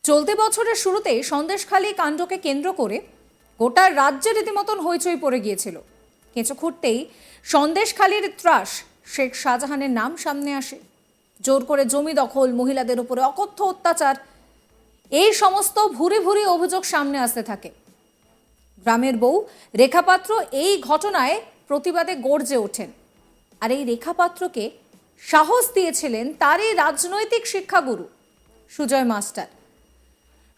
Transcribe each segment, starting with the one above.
চলতি বছরের শুরুতে সন্দেশখালী কাণ্ডকে কেন্দ্র করে গোটা রাজ্যে রীতিমতন হইচই পড়ে গিয়েছিল। কেঁচো খুঁড়তেই সন্দেশখালীর ত্রাস শেখ শাহজাহানের নাম সামনে আসে। জোর করে জমি দখল, মহিলাদের উপরে অকথ্য অত্যাচার, এই সমস্ত ভুরি ভুরি অভিযোগ সামনে আসতে থাকে। গ্রামের বউ রেখা পাত্র এই ঘটনায় প্রতিবাদে গর্জে ওঠেন। আর এই রেখা পাত্রকে সাহস দিয়েছিলেন তারই রাজনৈতিক শিক্ষাগুরু সুজয় মাস্টার।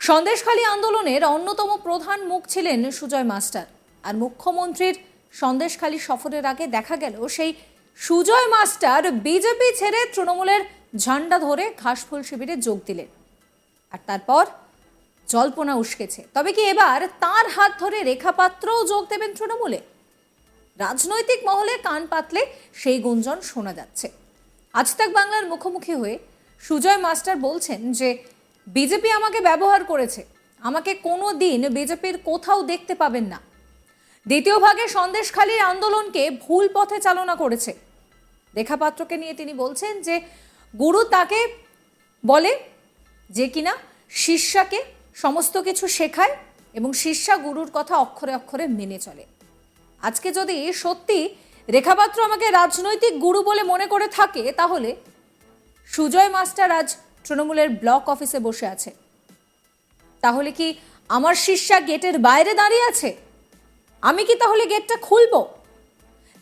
সন্দেশখালী আন্দোলনের অন্যতম প্রধান মুখ ছিলেন সুজয় মাস্টার। আর মুখ্যমন্ত্রীর সন্দেশখালী সফরের আগে দেখা গেল সেই সুজয় মাস্টার বিজেপি ছেড়ে তৃণমূলের ঝান্ডা ধরে ঘাসফুল শিবিরে যোগ দিলেন। আর তারপর জল্পনা উস্কেছে, তবে কি এবার তার হাত ধরে রেখা পাত্রও যোগ দেবেন তৃণমূলে? রাজনৈতিক মহলে কান পাতলে সেই গুঞ্জন শোনা যাচ্ছে। আজ তাক বাংলার মুখোমুখি হয়ে সুজয় মাস্টার বলছেন যে বিজেপি আমাকে ব্যবহার করেছে, আমাকে কোনো দিন বিজেপির কোথাও দেখতে পাবেন না। দ্বিতীয় ভাগে সন্দেশখালীর আন্দোলনকে ভুল পথে চালনা করেছে। রেখা পাত্রকে নিয়ে তিনি বলছেন যে গুরু তাকে বলে যে কিনা শিষ্যাকে সমস্ত কিছু শেখায় এবং শিষ্যা গুরুর কথা অক্ষরে অক্ষরে মেনে চলে। আজকে যদি সত্যি রেখা পাত্র আমাকে রাজনৈতিক গুরু বলে মনে করে থাকে, তাহলে সুজয় মাস্টার আজ তৃণমূলের ব্লক অফিসে বসে আছে। তাহলে কি আমার শিষ্যা গেটের বাইরে দাঁড়িয়ে আছে? আমি কি তাহলে গেটটা খুলবো?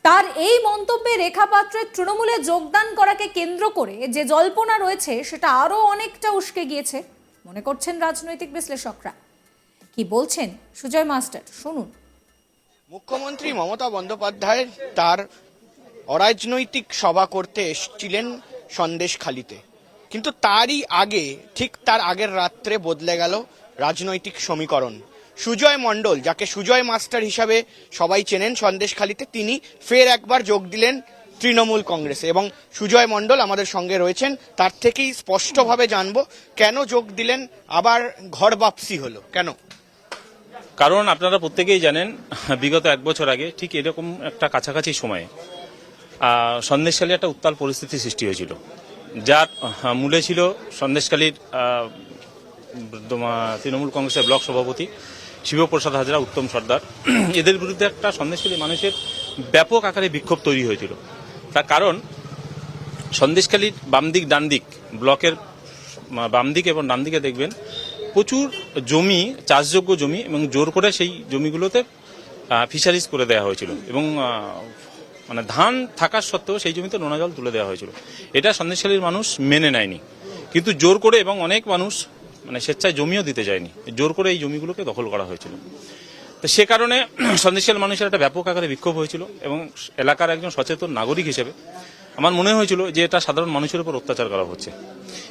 তার এই মন্তব্যে রেখা পাত্রের তৃণমূলে যোগদান করাকে কেন্দ্র করে যে জল্পনা রয়েছে সেটা আরো অনেকটা উস্কে গিয়েছে মনে করছেন রাজনৈতিক বিশ্লেষকরা। কি বলছেন সুজয় মাস্টার, শুনুন। মুখ্যমন্ত্রী মমতা বন্দ্যোপাধ্যায় তার অরাজনৈতিক সভা করতে এসেছিলেন সন্দেশখালীতে, কিন্তু তারই আগে, ঠিক তার আগের রাত্রে বদলে গেল রাজনৈতিক সমীকরণ। সুজয় মণ্ডল, যাকে সুজয় মাস্টার হিসাবে সবাই চেনেন সন্দেশখালীতে, তিনি ফের একবার যোগ দিলেন তৃণমূল কংগ্রেসে। এবং সুজয় মণ্ডল আমাদের সঙ্গে রয়েছেন, তার থেকেই স্পষ্টভাবে জানবো কেন যোগ দিলেন, আবার ঘর বাপসি হলো কেন? কারণ আপনারা প্রত্যেকেই জানেন, বিগত এক বছর আগে ঠিক এরকম একটা কাছাকাছি সময়ে সন্দেশখালী একটা উত্তাল পরিস্থিতি সৃষ্টি হয়েছিল, যার মূলে ছিল সন্দেশখালীর তৃণমূল কংগ্রেসের ব্লক সভাপতি শিবপ্রসাদ হাজরা, উত্তম সর্দার, এদের বিরুদ্ধে একটা সন্দেশখালী মানুষের ব্যাপক আকারে বিক্ষোভ তৈরি হয়েছিল। তার কারণ সন্দেশখালীর বামদিক ডানদিক, ব্লকের বামদিক এবং ডানদিকে দেখবেন প্রচুর জমি, চাষযোগ্য জমি, এবং জোর করে সেই জমিগুলোতে ফিশারিজ করে দেওয়া হয়েছিল এবং মানে ধান থাকার সত্ত্বেও সেই জমিতে নোনা জল তুলে দেওয়া হয়েছিল। এটা সন্দেশখালীর মানুষ মেনে নেয়নি, কিন্তু জোর করে, এবং অনেক মানুষ মানে স্বেচ্ছায় জমিও দিতে যায়নি, জোর করে এই জমিগুলোকে দখল করা হয়েছিল। তো সে কারণে সন্দেশখালী মানুষের একটা ব্যাপক আকারে বিক্ষোভ হয়েছিল এবং এলাকার একজন সচেতন নাগরিক হিসেবে আমার মনে হয়েছিল যে এটা সাধারণ মানুষের উপর অত্যাচার করা হচ্ছে।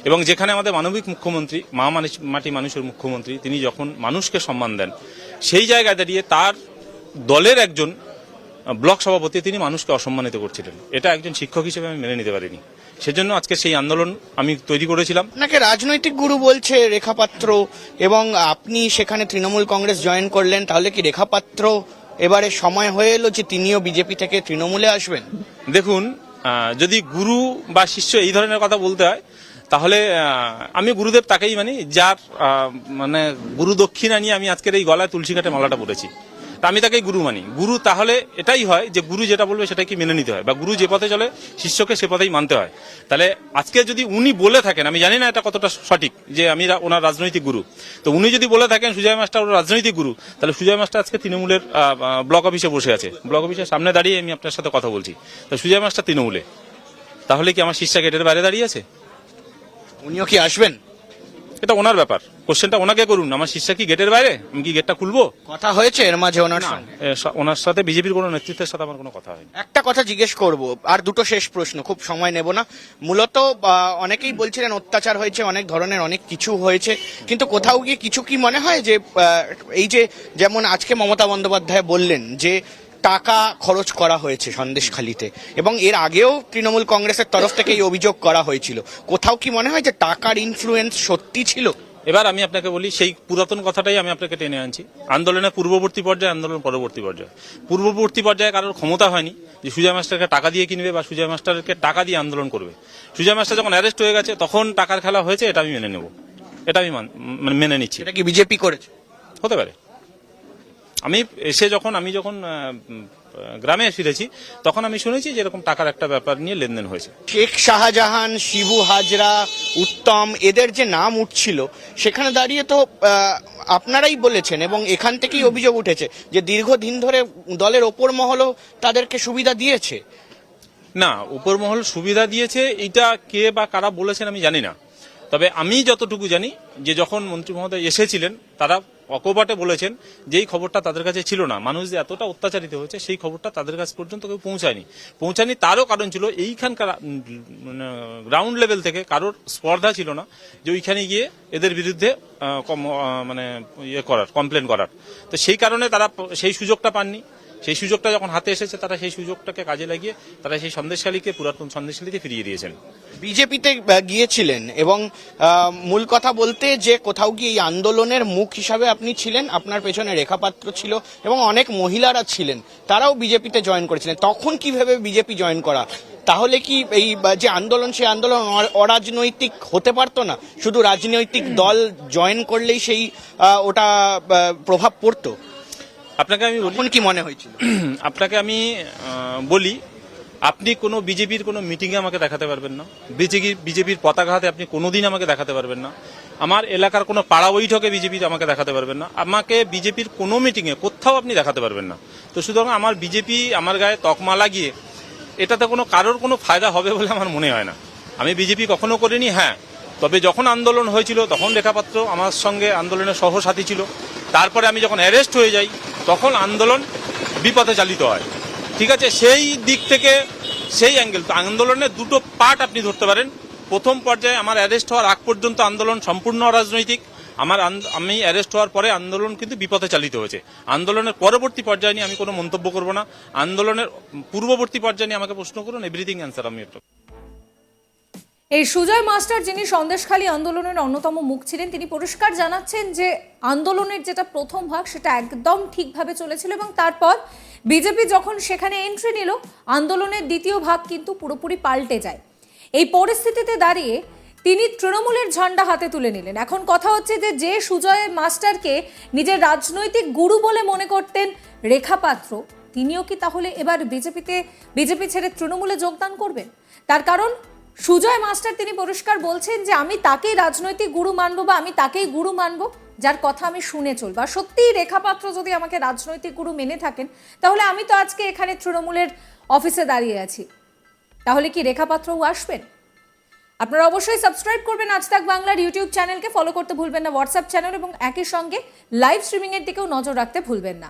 এবং যেখানে আমাদের মানবিক মুখ্যমন্ত্রী, মাটি মানুষের মুখ্যমন্ত্রী, তিনি যখন মানুষকে সম্মান দেন, সেই জায়গায় দাঁড়িয়ে তার দলের একজন ব্লক সভাপতি তিনি মানুষকে অসম্মানিত করছিলেন। এটা একজন শিক্ষক হিসেবে আমি মেনে নিতে পারিনি। সেজন্য আজকে সেই আন্দোলন আমি তৈরি করেছিলাম। আপনাকে রাজনৈতিক গুরু বলছে রেখা পাত্র, এবং আপনি সেখানে তৃণমূল কংগ্রেস জয়েন করলেন, তাহলে কি রেখা পাত্র এবারে সময় হয়ে এলো যে তিনিও বিজেপি থেকে তৃণমূলে আসবেন? দেখুন, যদি গুরু বা শিষ্য এই ধরনের কথা বলতে হয়, তাহলে আমি গুরুদেব তাকেই মানি যার মানে গুরু দক্ষিণা নিয়ে আমি আজকের এই গলায় তুলসী কাটে মালাটা পড়েছি। তা আমি তাকেই গুরু মানি। গুরু তাহলে এটাই হয় যে গুরু যেটা বলবে সেটাই কি মেনে নিতে হয়, বা গুরু যে পথে চলে শিষ্যকে সে পথেই মানতে হয়। তাহলে আজকে যদি উনি বলে থাকেন, আমি জানি না এটা কতটা সঠিক যে আমি ওনার রাজনৈতিক গুরু, তো উনি যদি বলে থাকেন সুজয় মাস্টার ওর রাজনৈতিক গুরু, তাহলে সুজয় মাস্টার আজকে তৃণমূলের ব্লক অফিসে বসে আছে। ব্লক অফিসের সামনে দাঁড়িয়ে আমি আপনার সাথে কথা বলছি, তো সুজয় মাস্টার তৃণমূলে, তাহলে কি আমার শিষ্যা গেটের বাইরে দাঁড়িয়ে আছে? উনিও কি আসবেন? এটা ওনার ব্যাপার, কোশ্চেনটা ওনাকে করুন। আমার শিষ্যা কি গেটের বাইরে? আমি কি গেটটা খুলবো? কথা হয়েছে এর মাঝে ওনার সঙ্গে? ওনার সাথে বিজেপির কোনো নেতৃত্বের সাথে আমার কোনো কথা হয়নি। একটা কথা জিজ্ঞেস করব, আর দুটো শেষ প্রশ্ন, খুব সময় নেব না। মূলত অনেকেই বলছিলেন অত্যাচার হয়েছে, অনেক ধরনের অনেক কিছু হয়েছে, কিন্তু কোথাও গিয়ে কিছু কি মনে হয় যে এই যে যেমন আজকে মমতা বন্দ্যোপাধ্যায় বললেন যে টাকা খরচ করা হয়েছে সন্দেশখালীতে, এবং এর আগেও তৃণমূল কংগ্রেসের তরফ থেকে এই অভিযোগ করা হয়েছিল, কোথাও কি মনে হয় যে টাকার ইনফ্লুয়েন্স সত্যি ছিল? এবার আমি আপনাকে বলি, সেই পুরাতন কথাটাই আমি আপনাকে টেনে আনছি। আন্দোলনের পূর্ববর্তী পর্যায়ে, আন্দোলন পরবর্তী পর্যায়ে। পূর্ববর্তী পর্যায়ে কারোর ক্ষমতা হয়নি যে সুজয় মাস্টারকে টাকা দিয়ে কিনবে বা সুজয় মাস্টারকে টাকা দিয়ে আন্দোলন করবে। সুজয় মাস্টার যখন অ্যারেস্ট হয়ে গেছে তখন টাকার খেলা হয়েছে, এটা আমি মেনে নেব। এটা আমি মানে মেনে নিচ্ছি। এটা কি বিজেপি করেছে? হতে পারে। আমি যখন গ্রামে ফিরেছি তখন আমি শুনেছি যে এরকম টাকার একটা ব্যাপার নিয়ে লেনদেন হয়েছে। শেখ শাহজাহান, শিবু হাজরা, উত্তম এদের যে নাম উঠছিল সেখানে দাঁড়িয়ে তো আপনারাই বলেছেন এবং এখান থেকেই অভিযোগ উঠেছে যে দীর্ঘদিন ধরে দলের ওপর মহলও তাদেরকে সুবিধা দিয়েছে। না, উপর মহল সুবিধা দিয়েছে এটা কে বা কারা বলেছেন আমি জানি না, তবে আমি যতটুকু জানি যে যখন মন্ত্রী মহোদয় এসেছিলেন তারা অকপটে বলেছেন যে এই খবরটা তাদের কাছে ছিল না, মানুষ যে এতটা অত্যাচারিত হয়েছে সেই খবরটা তাদের কাছ পর্যন্ত কেউ পৌঁছায়নি। তারও কারণ ছিল এইখানকার গ্রাউন্ড লেভেল থেকে কারোর স্পর্ধা ছিল না যে ওইখানে গিয়ে এদের বিরুদ্ধে কমপ্লেন করার। তো সেই কারণে তারা সেই সুযোগটা পাননি। সেই সুযোগটা যখন হাতে এসেছে তারা সেই সুযোগটাকে কাজে লাগিয়ে তারা সেই সন্দেশখালীকে পুরাতন সন্দেশখালীতে ফিরিয়ে দিয়েছেন। বিজেপিতে গিয়েছিলেন এবং মূল কথা বলতে যে কোথাও গিয়ে এই আন্দোলনের মুখ হিসাবে আপনি ছিলেন, আপনার পেছনে রেখাপাত্র ছিল এবং অনেক মহিলারা ছিলেন, তারাও বিজেপিতে জয়েন করেছিলেন। তখন কিভাবে বিজেপি জয়েন করা? তাহলে কি এই যে আন্দোলন সেই আন্দোলন অরাজনৈতিক হতে পারতো না? শুধু রাজনৈতিক দল জয়েন করলেই সেই ওটা প্রভাব পড়তো? আপনাকে আমি বলি, কি মনে হয়েছিল? আপনাকে আমি বলি, আপনি কোনো বিজেপির কোনো মিটিংয়ে আমাকে দেখাতে পারবেন না, বিজেপির পতাকা হাতে আপনি কোনোদিন আমাকে দেখাতে পারবেন না, আমার এলাকার কোনো পাড়া বৈঠকে বিজেপির আমাকে দেখাতে পারবেন না, আমাকে বিজেপির কোনো মিটিংয়ে কোথাও আপনি দেখাতে পারবেন না। তো সুতরাং আমার বিজেপি আমার গায়ে তকমা লাগিয়ে এটাতে কারোর কোনো ফায়দা হবে বলে আমার মনে হয় না। আমি বিজেপি কখনো করিনি। হ্যাঁ, তবে যখন আন্দোলন হয়েছিল তখন রেখাপাত্র আমার সঙ্গে আন্দোলনের সহসাথী ছিল। তারপরে আমি যখন অ্যারেস্ট হয়ে যাই তখন আন্দোলন বিপথে চালিত হয়। ঠিক আছে, সেই দিক থেকে সেই অ্যাঙ্গেল আন্দোলনের দুটো পার্ট আপনি ধরতে পারেন। প্রথম পর্যায়ে আমার অ্যারেস্ট হওয়ার আগ পর্যন্ত আন্দোলন সম্পূর্ণ অরাজনৈতিক। আমি অ্যারেস্ট হওয়ার পরে আন্দোলন কিন্তু বিপথে চালিত হয়েছে। আন্দোলনের পরবর্তী পর্যায়ে নিয়ে আমি কোনো মন্তব্য করব না। আন্দোলনের পূর্ববর্তী পর্যায়ে নিয়ে আমাকে প্রশ্ন করুন, এভরিথিং অ্যান্সার আমি একটা। এই সুজয় মাস্টার, যিনি সন্দেশখালী আন্দোলনের অন্যতম মুখ ছিলেন, তিনি পরিষ্কার জানাচ্ছেন যে আন্দোলনের যেটা প্রথম ভাগ সেটা একদম ঠিকভাবে চলেছিল এবং তারপর বিজেপি যখন সেখানে এন্ট্রি নিল আন্দোলনের দ্বিতীয় ভাগ কিন্তু পুরোপুরি পাল্টে যায়। এই পরিস্থিতিতে দাঁড়িয়ে তিনি তৃণমূলের ঝান্ডা হাতে তুলে নিলেন। এখন কথা হচ্ছে যে সুজয় মাস্টারকে নিজের রাজনৈতিক গুরু বলে মনে করতেন রেখাপাত্র, তিনিও কি তাহলে এবার বিজেপি ছেড়ে তৃণমূলে যোগদান করবেন? তার কারণ সুজয় মাস্টার তিনি পরিষ্কার বলছেন যে আমি তাকেই রাজনৈতিক গুরু মানবো বা আমি তাকেই গুরু মানবো যার কথা আমি শুনে চলবো। আর সত্যিই রেখাপাত্র যদি আমাকে রাজনৈতিক গুরু মেনে থাকেন তাহলে আমি তো আজকে এখানে তৃণমূলের অফিসে দাঁড়িয়ে আছি। তাহলে কি রেখাপাত্রও আসবেন? আপনারা অবশ্যই সাবস্ক্রাইব করবেন আজ তাক বাংলার ইউটিউব চ্যানেলকে, ফলো করতে ভুলবেন না হোয়াটসঅ্যাপ চ্যানেল এবং একই সঙ্গে লাইভ স্ট্রিমিং এর দিকেও নজর রাখতে ভুলবেন না।